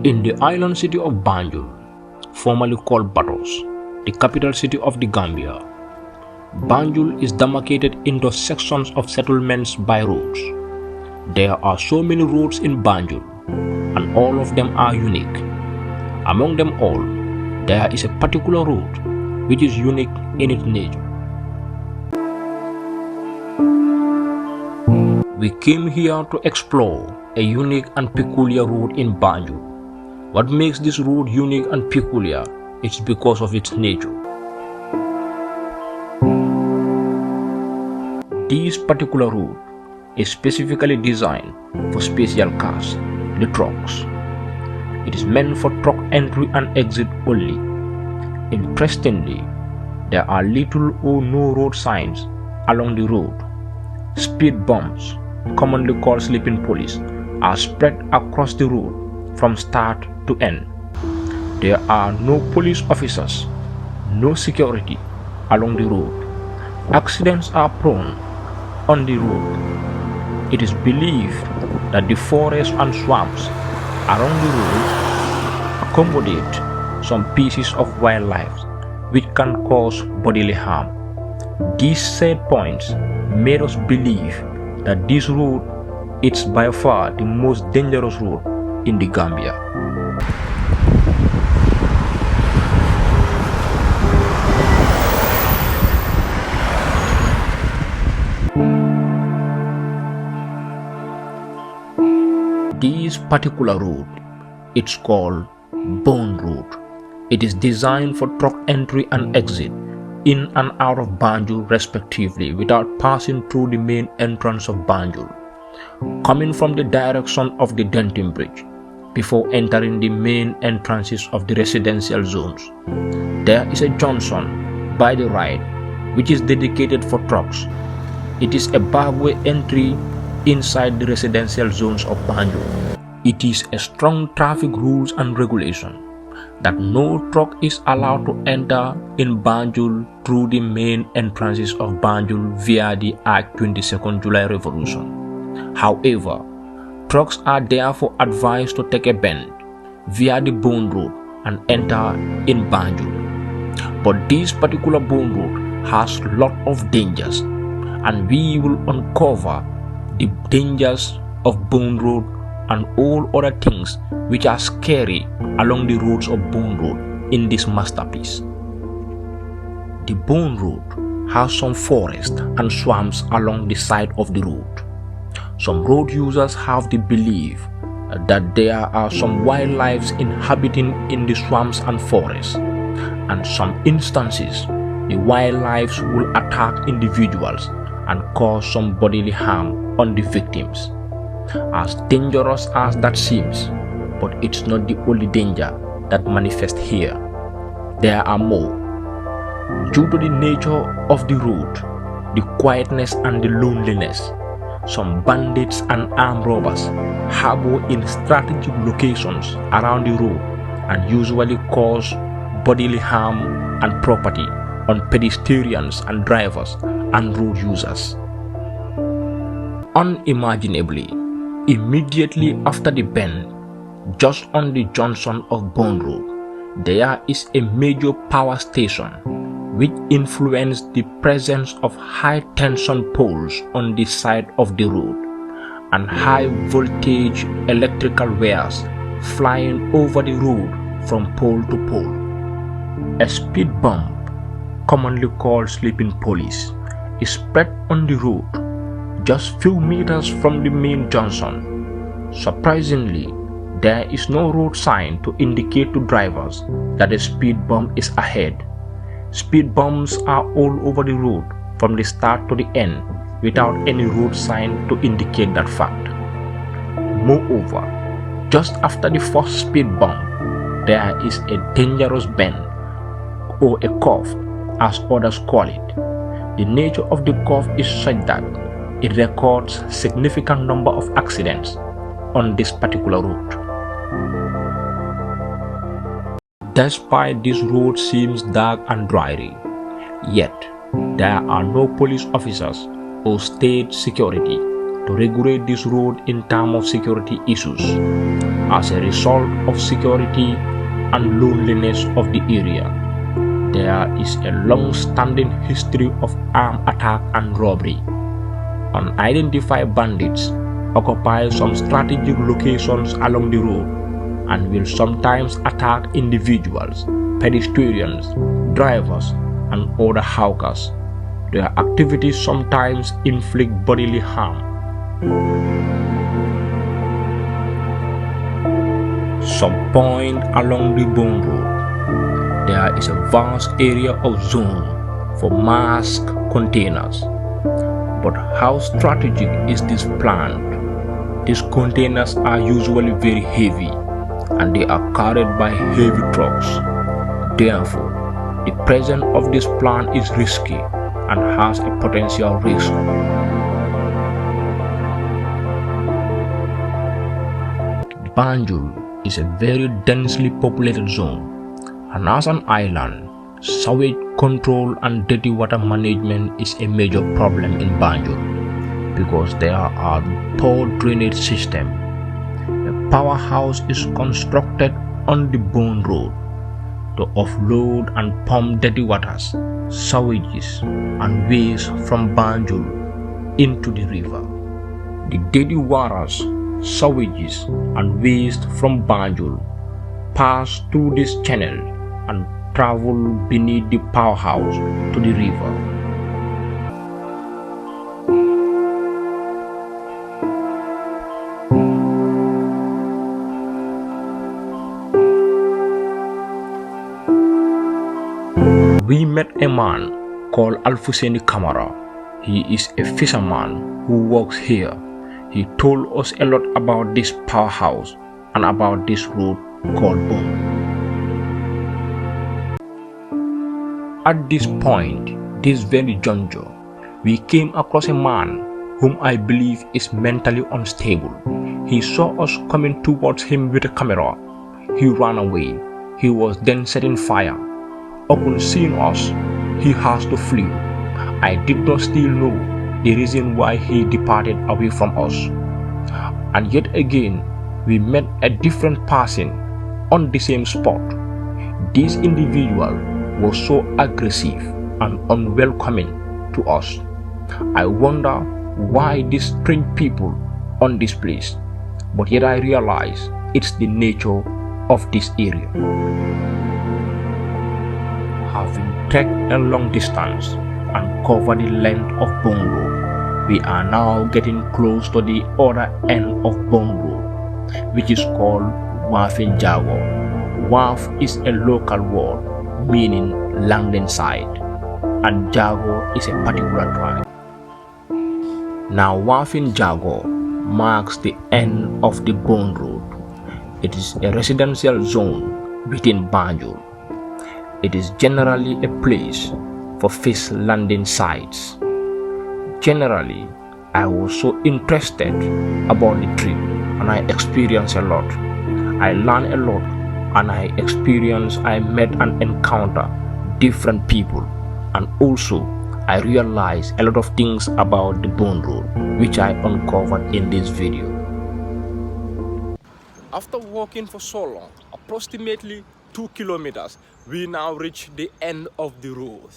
In the island city of Banjul, formerly called Batos, the capital city of the Gambia, Banjul is demarcated into sections of settlements by roads. There are so many roads in Banjul, and all of them are unique. Among them all, there is a particular road which is unique in its nature. We came here to explore a unique and peculiar road in Banjul. What makes this road unique and peculiar is because of its nature. This particular route is specifically designed for special cars, the trucks. It is meant for truck entry and exit only. Interestingly, there are little or no road signs along the road. Speed bumps, commonly called sleeping police, are spread across the road from start to end. There are no police officers, no security along the road. Accidents are prone on the road. It is believed that the forests and swamps around the road accommodate some species of wildlife which can cause bodily harm. These said points made us believe that this road is by far the most dangerous road in the Gambia. This particular road, it's called Bone Road. It is designed for truck entry and exit in and out of Banjul respectively without passing through the main entrance of Banjul. Coming from the direction of the Denton Bridge, before entering the main entrances of the residential zones, there is a junction by the right which is dedicated for trucks. It is a backway entry inside the residential zones of Banjul. It is a strong traffic rules and regulation that no truck is allowed to enter in Banjul through the main entrances of Banjul via the Act 22nd July Revolution. However, trucks are therefore advised to take a bend via the Bone Road and enter in Banjul. But this particular Bone Road has a lot of dangers, and we will uncover the dangers of Bone Road and all other things which are scary along the roads of Bone Road in this masterpiece. The Bone Road has some forest and swamps along the side of the road. Some road users have the belief that there are some wildlife inhabiting in the swamps and forests, and some instances the wildlife will attack individuals and cause some bodily harm on the victims. As dangerous as that seems, but it's not the only danger that manifests here. There are more. Due to the nature of the road, the quietness and the loneliness, some bandits and armed robbers harbor in strategic locations around the road and usually cause bodily harm and property on pedestrians and drivers and road users. Unimaginably, immediately after the bend, just on the junction of Bone Road, there is a major power station which influenced the presence of high tension poles on the side of the road and high voltage electrical wires flying over the road from pole to pole. A speed bump, commonly called sleeping police, is spread on the road just few meters from the main junction. Surprisingly, there is no road sign to indicate to drivers that a speed bump is ahead. Speed bumps are all over the road from the start to the end without any road sign to indicate that fact. Moreover, just after the first speed bump, there is a dangerous bend or a curve as others call it. The nature of the curve is such that it records significant number of accidents on this particular route. Despite this road seems dark and dreary, yet there are no police officers or state security to regulate this road in terms of security issues. As a result of security and loneliness of the area, there is a long-standing history of armed attack and robbery. Unidentified bandits occupy some strategic locations along the road and will sometimes attack individuals, pedestrians, drivers, and other hawkers. Their activities sometimes inflict bodily harm. Some point along the Bone Road, there is a vast area of zone for mask containers. But how strategic is this plan? These containers are usually very heavy and they are carried by heavy trucks. Therefore, the presence of this plant is risky and has a potential risk. Banjul is a very densely populated zone, and as an island, sewage control and dirty water management is a major problem in Banjul because there are poor drainage system. A powerhouse is constructed on the Bone Road to offload and pump dirty waters, sewages, and waste from Banjul into the river. The dirty waters, sewages, and waste from Banjul pass through this channel and travel beneath the powerhouse to the river. We met a man called Alfuseni Kamara. He is a fisherman who works here. He told us a lot about this powerhouse and about this road called Bone. At this point, this very juncture, we came across a man whom I believe is mentally unstable. He saw us coming towards him with a camera. He ran away. He was then setting fire. Upon seeing us, he has to flee. I did not still know the reason why he departed away from us. And yet again, we met a different person on the same spot. This individual was so aggressive and unwelcoming to us. I wonder why these strange people on this place, but yet I realize it's the nature of this area. Having trekked a long distance and covered the length of Bone Road, we are now getting close to the other end of Bone Road, which is called Wafin Jago. Waf is a local word meaning landing site, and Jago is a particular tribe. Now Wafin Jago marks the end of the Bone Road. It is a residential zone within Banjul. It is generally a place for fish landing sites. Generally, I was so interested about the trip and I experienced a lot. I learned a lot and I met and encountered different people, and also I realized a lot of things about the Bone Road which I uncovered in this video. After walking for so long, approximately 2 kilometers, we now reach the end of the road.